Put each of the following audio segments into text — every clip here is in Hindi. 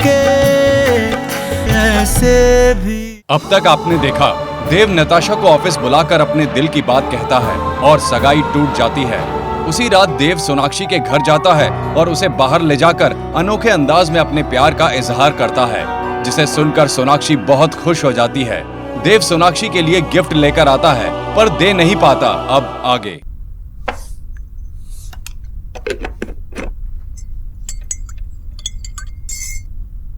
के ऐसे भी। अब तक आपने देखा, देव नताशा को ऑफिस बुलाकर अपने दिल की बात कहता है और सगाई टूट जाती है। उसी रात देव सोनाक्षी के घर जाता है और उसे बाहर ले जाकर अनोखे अंदाज में अपने प्यार का इजहार करता है, जिसे सुनकर सोनाक्षी बहुत खुश हो जाती है। देव सोनाक्षी के लिए गिफ्ट लेकर आता है पर दे नहीं पाता। अब आगे।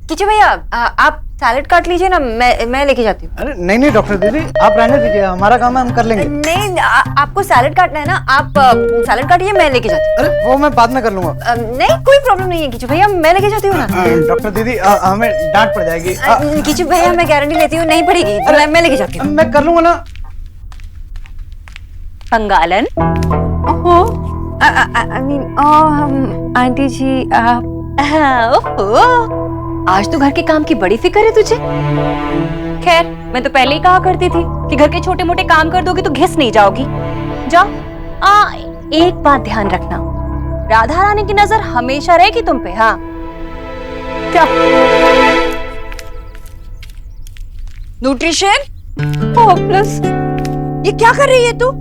किचू भैया, आप सैलेड काट लीजिए ना, मैं लेके जाती हूँ। अरे नहीं डॉक्टर दीदी, आप रहने दीजिए, हमारा काम है, हम कर लेंगे। नहीं, आपको सैलेड काटना है ना, आप सैलेड काटिए, मैं लेके जाती हूँ। अरे वो मैं बाद में कर लूंगा। नहीं, कोई प्रॉब्लम नहीं है किचू भैया, मैं लेके जाती हूँ ना। डॉक्टर दीदी हमें डांट पड़ जाएगी। किचू भैया मैं गारंटी लेती हूँ, नहीं पड़ेगी, मैं लेके जाती हूँ। मैं कर लूंगा ना। पंगालन। ओहो, आई मीन आंटी जी, ओहो, आज तो घर के काम की बड़ी फिक्र है तुझे। खैर, मैं तो पहले ही कहा करती थी कि घर के छोटे मोटे काम कर दोगी तो घिस नहीं जाओगी। जाओ। एक बात ध्यान रखना, राधा रानी की नजर हमेशा रहेगी तुम पे। हाँ, क्या न्यूट्रिशन प्लस, ये क्या कर रही है तू?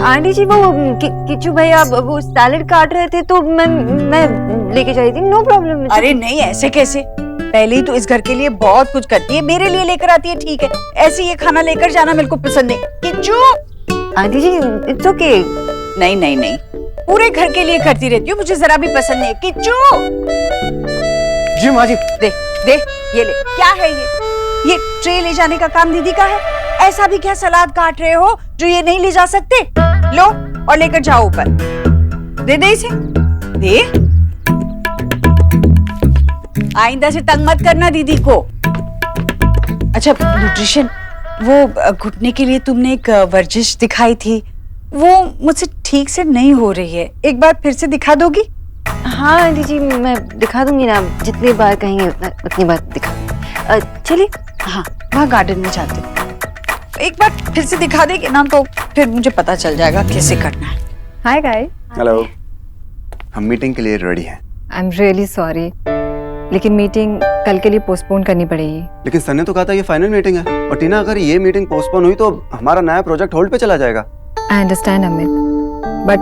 आंटी जी वो किचू भैया वो सैलेड काट रहे थे तो मैं लेके जा रही थी। No problem. अरे नहीं, ऐसे कैसे? पहले ही तो इस घर के लिए बहुत कुछ करती है, मेरे लिए लेकर आती है, ठीक है। ऐसे ये खाना लेकर जाना मेरे को पसंद नहीं। Kichchu. Aunty ji it's okay. नहीं नहीं नहीं, पूरे घर के लिए करती रहती हूँ, मुझे जरा भी पसंद नहीं। किच्चू। जी माँ जी। दे दे, ये ले। क्या है ये ट्रे ले जाने का काम दीदी का है। ऐसा भी क्या सलाद काट रहे हो जो ये नहीं ले जा सकते? लो और लेकर जाओ ऊपर। दे दे इसे, दे। आइंदा से तंग मत करना दीदी को। अच्छा न्यूट्रिशन, वो घुटने के लिए तुमने एक वर्जिश दिखाई थी, वो मुझसे ठीक से नहीं हो रही है, एक बार फिर से दिखा दोगी? हाँ आंटी जी, मैं दिखा दूंगी ना, जितनी बार कहेंगे उतनी बार दिखा। चलिए। हाँ, वहाँ गार्डन में जाते हैं, एक बार फिर से दिखा देगी ना तो फिर मुझे पता चल जाएगा कैसे करना है। Hi guys. हेलो, हम मीटिंग के लिए रेडी हैं। आई एम रियली सॉरी, लेकिन मीटिंग कल के लिए पोस्टपोन करनी पड़ेगी। लेकिन सर ने तो कहा था ये फाइनल मीटिंग है, और टीना अगर ये मीटिंग पोस्टपोन हुई तो हमारा नया प्रोजेक्ट होल्ड पे चला जाएगा। I understand Amit, but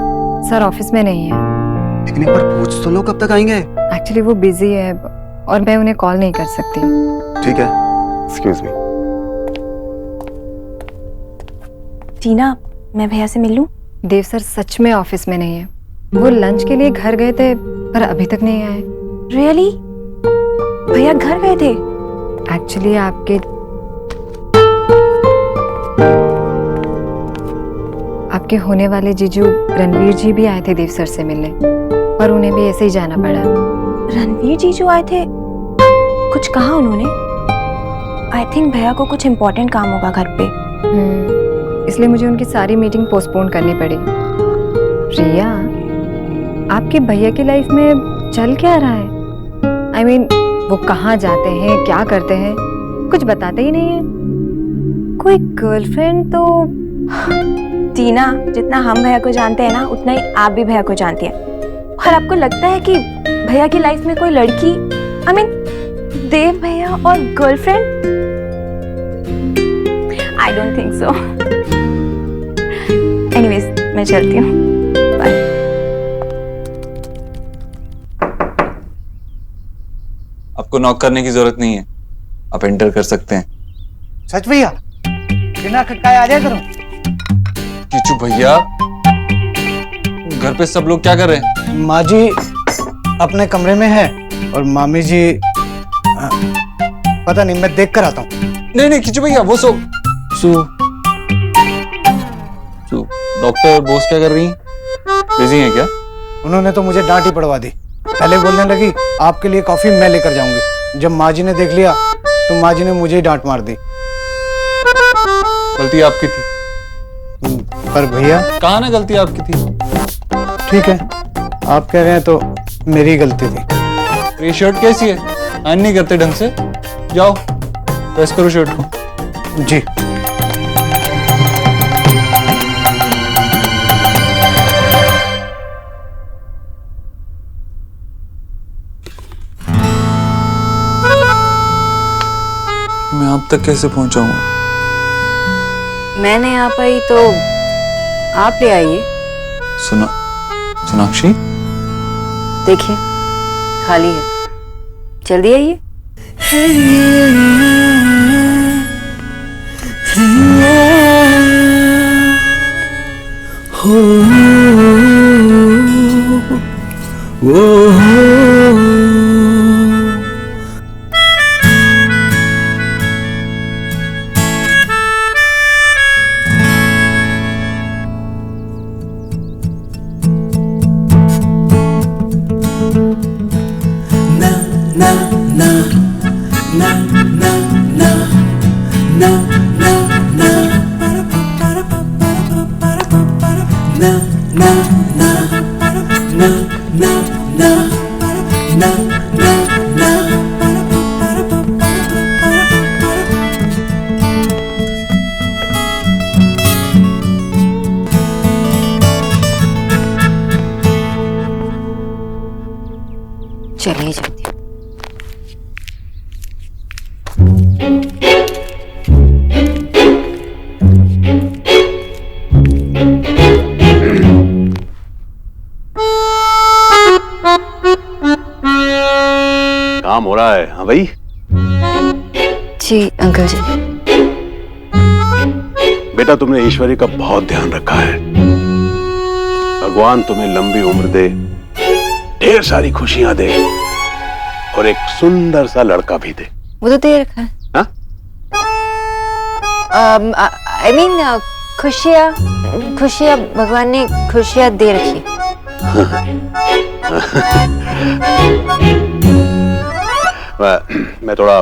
sir office में नहीं है। लेकिन एक बार पूछ तो लो कब तक आएंगे। एक्चुअली वो बिजी है और मैं उन्हें कॉल नहीं कर सकती। ठीक है, एक्सक्यूज मी। टीना, मैं भैया से मिल लूं? देव सर सच में ऑफिस में नहीं है, वो लंच के लिए घर गए थे पर अभी तक नहीं आए। रियली? भैया घर गए थे? एक्चुअली आपके होने वाले जीजू रणवीर जी भी आए थे देव सर से मिलने, पर उन्हें भी ऐसे ही जाना पड़ा। रणवीर जीजू आए थे? कुछ कहा उन्होंने? आई थिंक भैया को कुछ इम्पोर्टेंट काम होगा घर पे। इसलिए मुझे उनकी सारी मीटिंग पोस्टपोन करनी पड़ी। रिया, आपके भैया की लाइफ में चल क्या रहा है? I mean, वो कहाँ जाते हैं, क्या करते हैं, कुछ बताते ही नहीं है। कोई गर्लफ्रेंड तो? टीना, जितना हम भैया को जानते हैं ना, उतना ही आप भी भैया को जानती हैं। और आपको लगता है कि भैया की लाइफ में कोई लड़की, I mean, देव भैया और girlfriend? I don't think so. Anyways, मैं चलती हूँ। बाय। आपको नॉक करने की जरूरत नहीं है, आप एंटर कर सकते हैं। सच भैया, बिना खटकाए आ जाया करो। किचू भैया, घर पे सब लोग क्या कर रहे हैं? माँ जी अपने कमरे में है और मामी जी पता नहीं, मैं देख कर आता हूँ। नहीं नहीं किचू भैया, वो सो डॉक्टर बोस क्या कर रही हैं? बिजी हैं क्या? उन्होंने तो मुझे डांट ही पड़वा दी। पहले बोलने लगी आपके लिए कॉफी मैं लेकर जाऊंगी, जब माँ जी ने देख लिया तो माँ जी ने मुझे ही डांट मार दी। गलती आपकी थी। पर भैया, कहा ना गलती आपकी थी। ठीक है, आप कह रहे हैं तो मेरी गलती थी। ये शर्ट कैसी है? आयरन नहीं करते ढंग से, जाओ प्रेस करो शर्ट को। जी। आप तक कैसे पहुंचाऊंगा? मैं नहीं आ पाई तो आप ले आइए। सोनाक्षी, देखिए खाली है, जल्दी आइए। चलिए जल्दी। काम हो रहा है? हाँ भाई। जी अंकल जी। बेटा, तुमने ईश्वरी का बहुत ध्यान रखा है। भगवान तुम्हें लंबी उम्र दे, ढेर सारी खुशियां दे और एक सुंदर सा लड़का भी दे। वो तो दे रखा है। हाँ? आई मीन खुशियाँ भगवान ने खुशियाँ दे रखी। मैं थोड़ा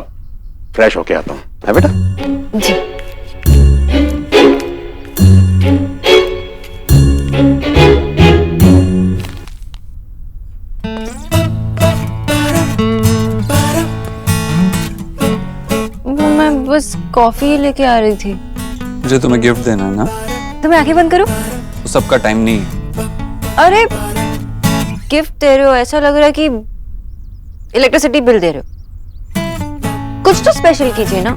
फ्रेश होके आता हूँ, है बेटा? जी। मैं बस कॉफी लेके आ रही थी। मुझे तुम्हें गिफ्ट देना है ना? तो मैं आंखें बंद करूं? वो सबका टाइम नहीं है। अरे गिफ्ट दे रहे हो, ऐसा लग रहा है कि इलेक्ट्रिसिटी बिल दे रहे हो। कुछ तो स्पेशल कीजिए ना।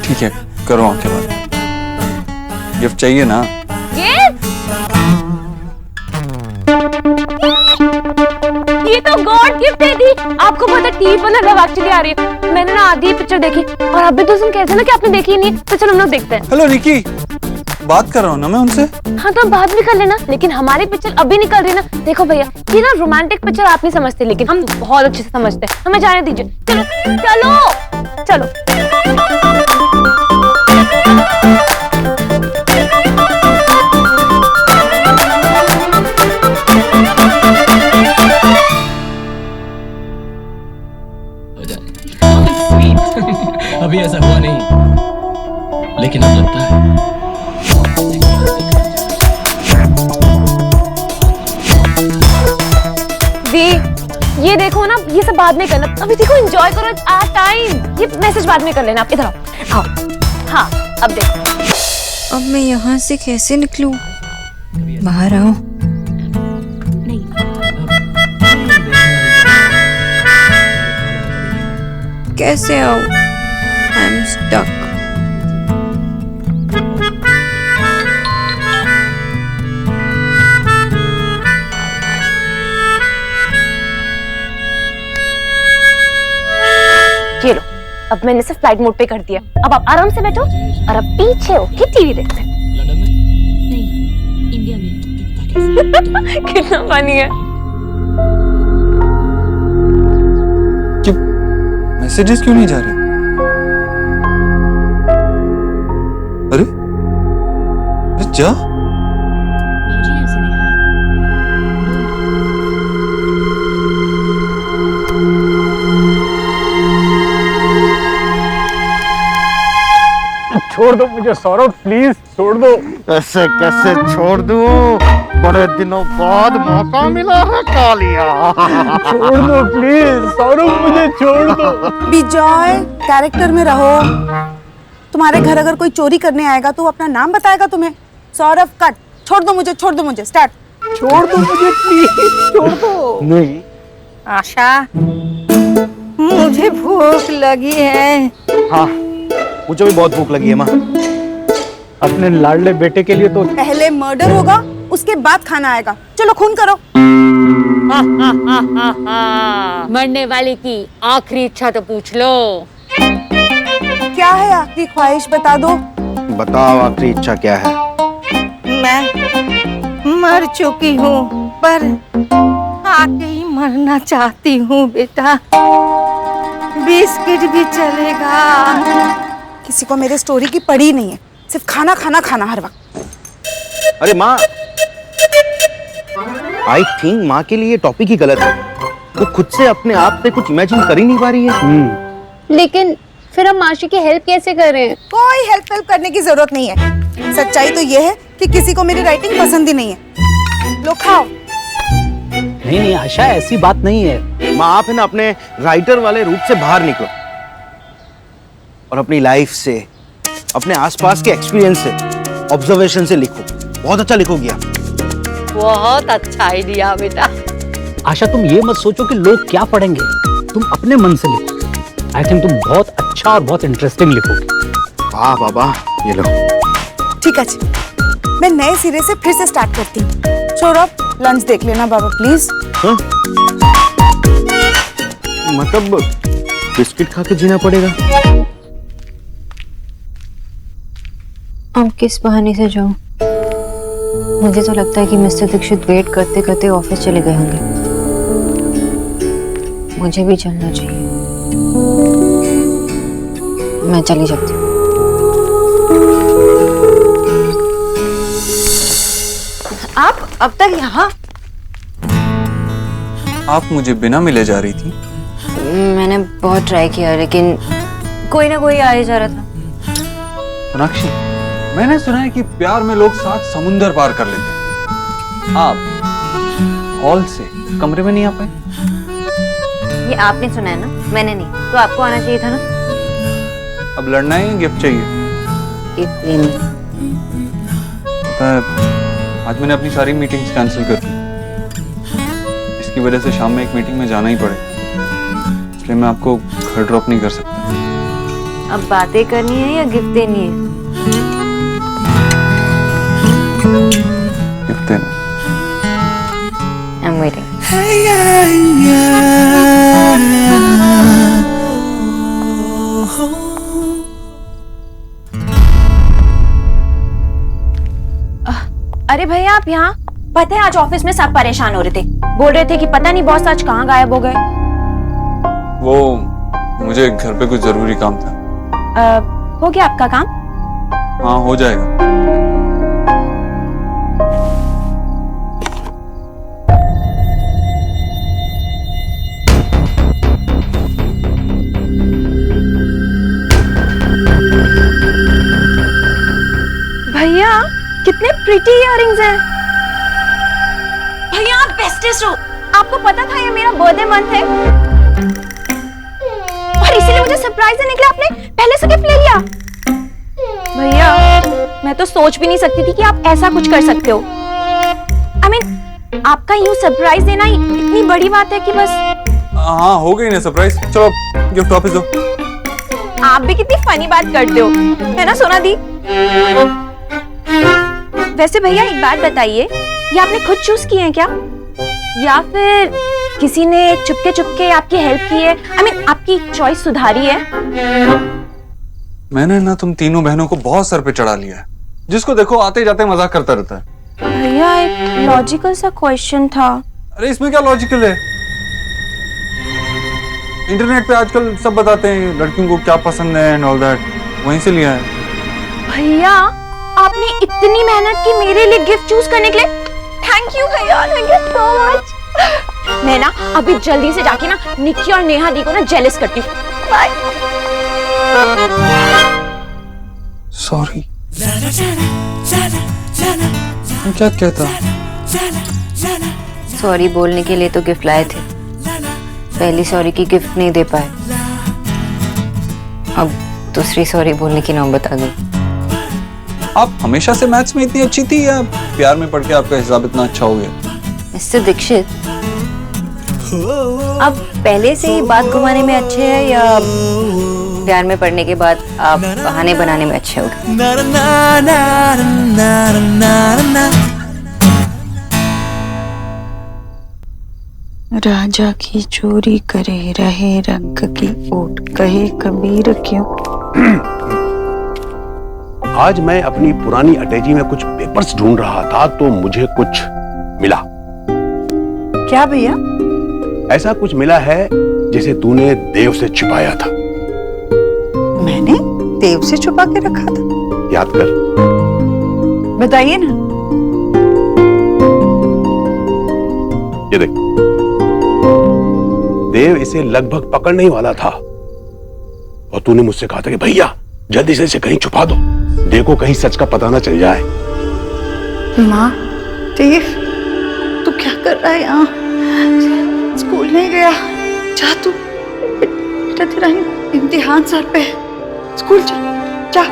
ठीक है, करो आंखें बंद। गिफ्ट चाहिए ना? ये तो गॉड गिफ्ट है दी। आपको पता है टीवी पर ना लव एक्चुअली आ रही है। मैंने ना आधी पिक्चर देखी और अभी तो तुम कहते ना कि आपने देखी नहीं, तो चलो हम लोग देखते हैं। हेलो निकी, बात कर रहा हूँ ना मैं उनसे। हाँ तो बात भी कर लेना, लेकिन हमारी पिक्चर अभी निकल रही ना। देखो भैया, ये ना रोमांटिक पिक्चर आप नहीं समझते, लेकिन हम बहुत अच्छे से समझते हैं। हमें जाने दीजिए। चलो चलो चलो। अभी ऐसा हुआ नहीं, लेकिन अब लगता है। दी, ये देखो ना, ये सब बाद में करना। अभी देखो, एंजॉय करो टाइम। ये मैसेज बाद में कर लेना। आप इधर आओ। हाँ अब देखो। अब मैं यहाँ से कैसे निकलूं? बाहर आओ। कैसे आओ? I am stuck. ये लो, अब मैंने इसे फ्लाइट मोड पे कर दिया। अब आप आराम से बैठो और अब पीछे होके टीवी देखते हैं। लंदन में नहीं, इंडिया में। कितना फनी है। क्यों मैसेजेस क्यों नहीं जा रहे? अरे जा। मुझे ऐसे नहीं है। छोड़ दो मुझे सौरभ, प्लीज छोड़ दो। ऐसे कैसे छोड़ दूं? बड़े दिनों बाद मौका मिला है कालिया। छोड़ दो प्लीज सौरभ, मुझे छोड़ दो। विजय, कैरेक्टर में रहो। तुम्हारे घर अगर कोई चोरी करने आएगा तो वो अपना नाम बताएगा तुम्हें। सौरभ कट। छोड़ दो मुझे, स्टार्ट। छोड़ दो मुझे प्लीज, छोड़ दो। नहीं आशा, मुझे भूख लगी है। हाँ मुझे भी बहुत भूख लगी है माँ। अपने लाडले बेटे के लिए तो पहले मर्डर होगा, उसके बाद खाना आएगा। चलो खून करो। मरने वाले की आखिरी इच्छा तो पूछ लो। क्या है आखिरी ख्वाहिश, बता दो। बताओ आखिरी इच्छा क्या है? मैं मर चुकी हूँ पर आके ही मरना चाहती हूँ बेटा। बिस्किट भी चलेगा। किसी को मेरे स्टोरी की पड़ी नहीं है, सिर्फ खाना खाना खाना हर वक्त। अरे माँ, आई थिंक माँ के लिए टॉपिक ही गलत है। वो खुद से अपने आप से कुछ इमेजिन कर ही नहीं पा रही है। लेकिन फिर हम माशी की हेल्प कैसे करें? कोई हेल्प करने की जरूरत नहीं है। सच्चाई तो ये है कि किसी को मेरी राइटिंग पसंद ही नहीं है। लो खाओ। नहीं नहीं आशा, ऐसी बात नहीं है। माँ आप है ना अपने राइटर वाले रूप से बाहर निकलो और अपनी लाइफ से, अपने आसपास के एक्सपीरियंस से, ऑब्जर्वेशन से लिखो। बहुत अच्छा लिखोगी आप। बहुत अच्छा आइडिया बेटा। आशा तुम ये मत सोचो कि लोग क्या पढ़ेंगे, तुम अपने मन से लिखो। आई थिंक तुम बहुत अच्छा और बहुत इंटरेस्टिंग लिखोगे। वाह बाबा, ये लो। ठीक है, मैं नए सिरे से फिर से स्टार्ट करती हूँ। छोड़ो, लंच देख लेना बाबा प्लीज। हाँ? मतलब बिस्किट खा के जीना पड़ेगा? अब किस बहाने से जाऊं? मुझे तो लगता है कि मिस्टर दीक्षित वेट करते करते ऑफिस चले गए होंगे। मुझे भी चलना चाहिए। मैं चली जाती हूँ। आप अब तक यहाँ? आप मुझे बिना मिले जा रही थी? मैंने बहुत ट्राई किया लेकिन कोई ना कोई आ ही जा रहा था। सोनाक्षी, मैंने सुना है कि प्यार में लोग 7 समुंदर पार कर लेते हैं। आप हॉल से कमरे में नहीं आ पाए? ये आपने सुना है ना, मैंने नहीं। तो आपको आना चाहिए था ना। अब लड़ना है या गिफ्ट चाहिए? गिफ्ट लेनी। पता है, आज मैंने अपनी सारी मीटिंग्स कैंसिल कर दी। इसकी वजह से शाम में एक मीटिंग में जाना ही पड़े, इसलिए मैं आपको घर ड्रॉप नहीं कर सकता। अब बातें करनी है या गिफ्ट देनी है? गिफ्ट देना। I'm waiting. अरे भैया, आप यहाँ? पता है आज ऑफिस में सब परेशान हो रहे थे, बोल रहे थे कि पता नहीं बॉस आज कहाँ गायब हो गए। वो मुझे घर पे कुछ जरूरी काम था। हो गया आपका काम? हाँ, हो जाएगा। भैया कितने प्रीटी इयररिंग्स हैं। भैया आप बेस्टेस्ट हो। आपको पता था ये मेरा बर्थडे मंथ है और इसीलिए मुझे सरप्राइज देने के लिए आपने पहले से गिफ्ट ले लिया। भैया मैं तो सोच भी नहीं सकती थी कि आप ऐसा कुछ कर सकते हो। I mean, आपका यूं सरप्राइज देना इतनी बड़ी बात है कि बस। हाँ, हो गई ना सरप्राइज। चलो गिफ्ट वापस दो। आप भी कितनी फनी बात करते हो, है ना सोना दी? वैसे भैया एक बात बताइए, ये आपने खुद चूज किए हैं क्या या फिर किसी ने चुपके चुपके आपकी हेल्प की है? I mean, आपकी चॉइस सुधारी है? मैंने ना तुम तीनों बहनों को बहुत सर पे चढ़ा लिया है। जिसको देखो आते जाते मजाक करता रहता है। भैया एक लॉजिकल सा क्वेश्चन था। अरे इसमें क्या लॉजिकल है? इंटरनेट पे आजकल सब बताते हैं लड़कियों को क्या पसंद है एंड ऑल दैट, वहीं से लिया है। भैया आपने इतनी मेहनत की मेरे लिए गिफ्ट चूज करने के लिए। थैंक यू भैया, थैंक यू सो मच। मैं ना अभी जल्दी से जाके ना निक्की और नेहा दी को ना जेलस करती हूँ। बाय। सॉरी। क्या कहता? सॉरी बोलने के लिए तो गिफ्ट लाए थे, पहली सॉरी की गिफ्ट नहीं दे पाए, अब दूसरी सॉरी बोलने की नौबत आ गई। आप हमेशा से मैथ्स में इतनी अच्छी थी या प्यार में पढ़ के आपका हिसाब इतना अच्छा हो गया? मिस्टर दीक्षित, अब पहले से ही बात घुमाने में अच्छे हैं या ध्यान में पड़ने के बाद आप बहाने बनाने में अच्छे हो गए। राजा की चोरी करे रहे रंग की ओट, कहे कबीर क्यों। आज मैं अपनी पुरानी अटैची में कुछ पेपर्स ढूंढ रहा था तो मुझे कुछ मिला। क्या भैया? ऐसा कुछ मिला है जिसे तूने देव से छिपाया था। मैंने देव से छुपा के रखा था? याद कर। बताइए ना। ये देख, देव इसे लगभग पकड़ने ही वाला था और तूने मुझसे कहा था कि भैया जल्दी से इसे कहीं छुपा दो, देखो कहीं सच का पता ना चल जाए। माँ, देव तू क्या कर रहा है यहाँ? स्कूल नहीं गया? जा तू, बेटा तेरा इम्तिहान सर पे है, स्कूल जा।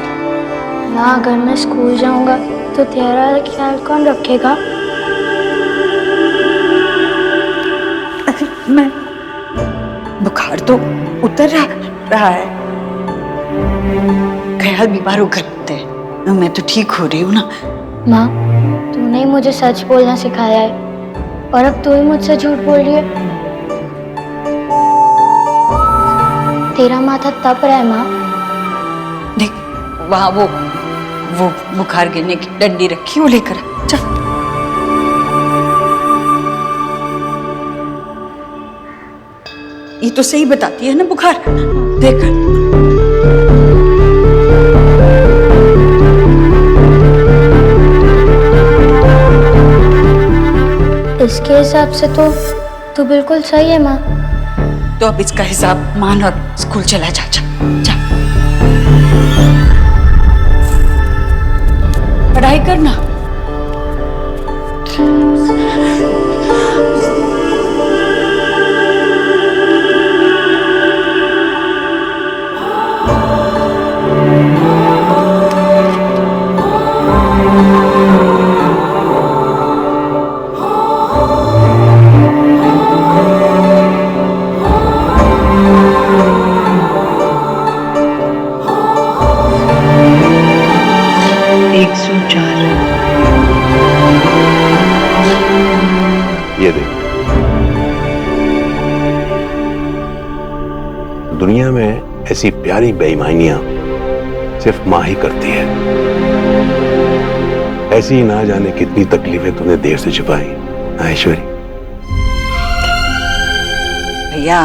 माँ, अगर मैं स्कूल जाऊंगा तो तेरा ख्याल कौन रखेगा? मैं बुखार तो उतर रहा है, ख्याल बीमार होकर होते हैं, मैं तो ठीक हो रही हूँ ना। माँ, तूने ही मुझे सच बोलना सिखाया है और अब तू ही मुझसे झूठ बोल रही है। तेरा माथा तप रहा है माँ। देख वहाँ वो बुखार गिरने की डंडी रखी, वो लेकर चल। ये तो सही बताती है ना बुखार, देख। इसके हिसाब से तो तू बिल्कुल सही है माँ। तो अब इसका हिसाब मान और स्कूल चला जा। जा पढ़ाई करना। ये देख, दुनिया में ऐसी प्यारी बेईमानियां सिर्फ मां ही करती है। ऐसी ना जाने कितनी तकलीफें तूने देव से छुपाई ऐश्वरी। भैया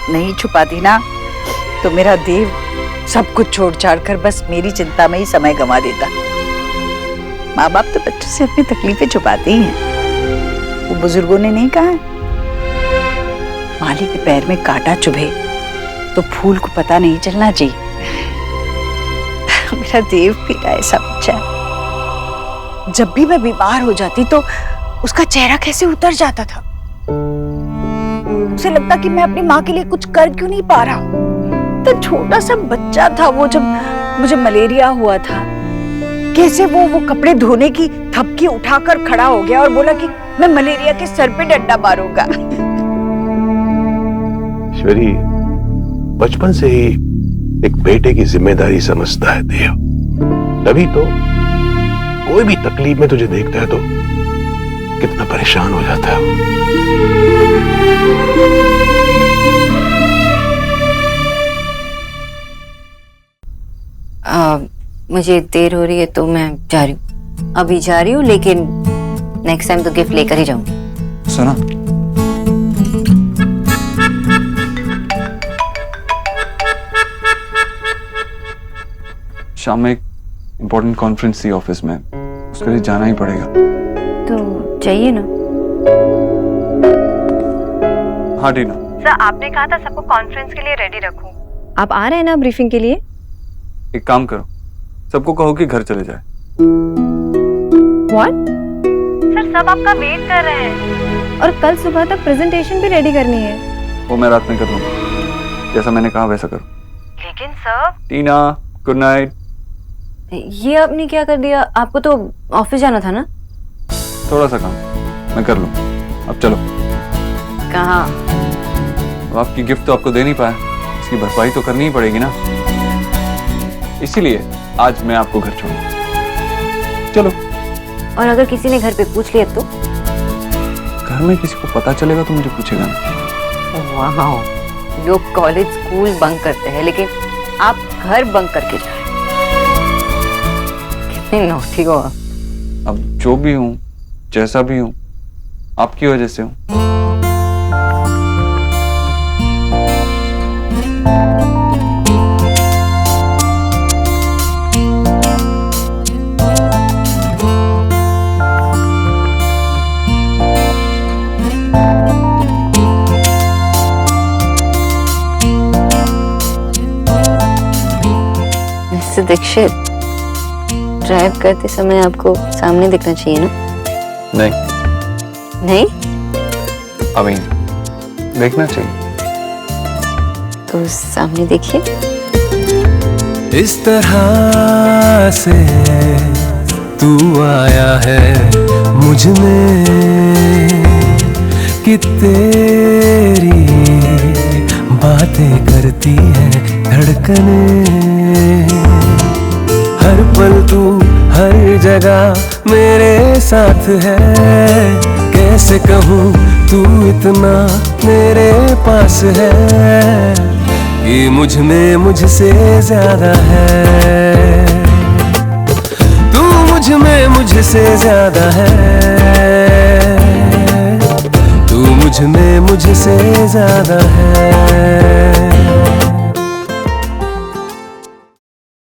नहीं छुपाती ना तो मेरा देव सब कुछ छोड़ छाड़ कर बस मेरी चिंता में ही समय गंवा देता। माँ बाप तो बच्चों से अपनी तकलीफें छुपाते ही हैं। वो बुजुर्गों ने नहीं कहा, माली के पैर में कांटा चुभे तो फूल को पता नहीं चलना चाहिए। मेरा देव भी ऐसा बच्चा है। जब भी मैं बीमार हो जाती तो उसका चेहरा कैसे उतर जाता था। उसे लगता कि मैं अपनी माँ के लिए कुछ कर क्यों नहीं पा रहा हूँ। तो छोटा सा बच्चा था वो, जब मुझे मलेरिया हुआ था, कैसे वो कपड़े धोने की थपकी उठाकर खड़ा हो गया और बोला कि मैं मलेरिया के सर पे डंडा मारूंगा। ईश्वरी बचपन से ही एक बेटे की जिम्मेदारी समझता है देव, तभी तो कोई भी तकलीफ में तुझे देखता है तो कितना परेशान हो जाता है। मुझे देर हो रही है तो मैं जा रही हूँ। अभी जा रही हूँ लेकिन नेक्स्ट टाइम तो गिफ्ट लेकर ही जाऊंगी। सुना, शाम में एक इम्पोर्टेंट कॉन्फ्रेंस थी ऑफिस में, उसके लिए जाना ही पड़ेगा। तो चाहिए ना? हाँ टीना। सर आपने कहा था सबको कॉन्फ्रेंस के लिए रेडी रखूं। आप आ रहे हैं ना ब्रीफिंग के लिए? एक काम करो, सबको कहो कि घर चले जाए। What? सर सब आपका वेट कर रहे हैं और कल सुबह तक प्रेजेंटेशन भी रेडी करनी है। वो मैं रात में कर लूंगा, जैसा मैंने कहा वैसा करो। लेकिन सर। टीना गुड नाइट। ये आपने क्या कर दिया? आपको तो ऑफिस जाना था ना? थोड़ा सा काम मैं कर लूँ, अब चलो। कहाँ? अब आपकी गिफ्ट तो आपको दे नहीं पाया, उसकी भरपाई तो करनी ही पड़ेगी ना, इसीलिए आज मैं आपको घर छोड़ूंगा। चलो। और अगर किसी ने घर पे पूछ लिया तो? घर में किसी को पता चलेगा तो मुझे पूछेगा ना। वाह, लोग कॉलेज स्कूल बंक करते हैं लेकिन आप घर बंक करके जा रहे हैं। कितने नौटी हो आप। अब जो भी हूँ, जैसा भी हूँ, आपकी वजह से हूँ। मिस्टर दीक्षित, ड्राइव करते समय आपको सामने दिखना चाहिए ना? नहीं। नहीं? अभी देखना चाहिए। तो सामने देखिए। इस तरह से तू आया है मुझ में कि तेरी बातें करती है धड़कने, हर पल तू हर जगह मेरे साथ है, कैसे कहूँ तू इतना मेरे पास है, ये मुझ में मुझसे ज्यादा है, तू मुझ में मुझसे ज्यादा है, तू मुझ में मुझसे ज्यादा है।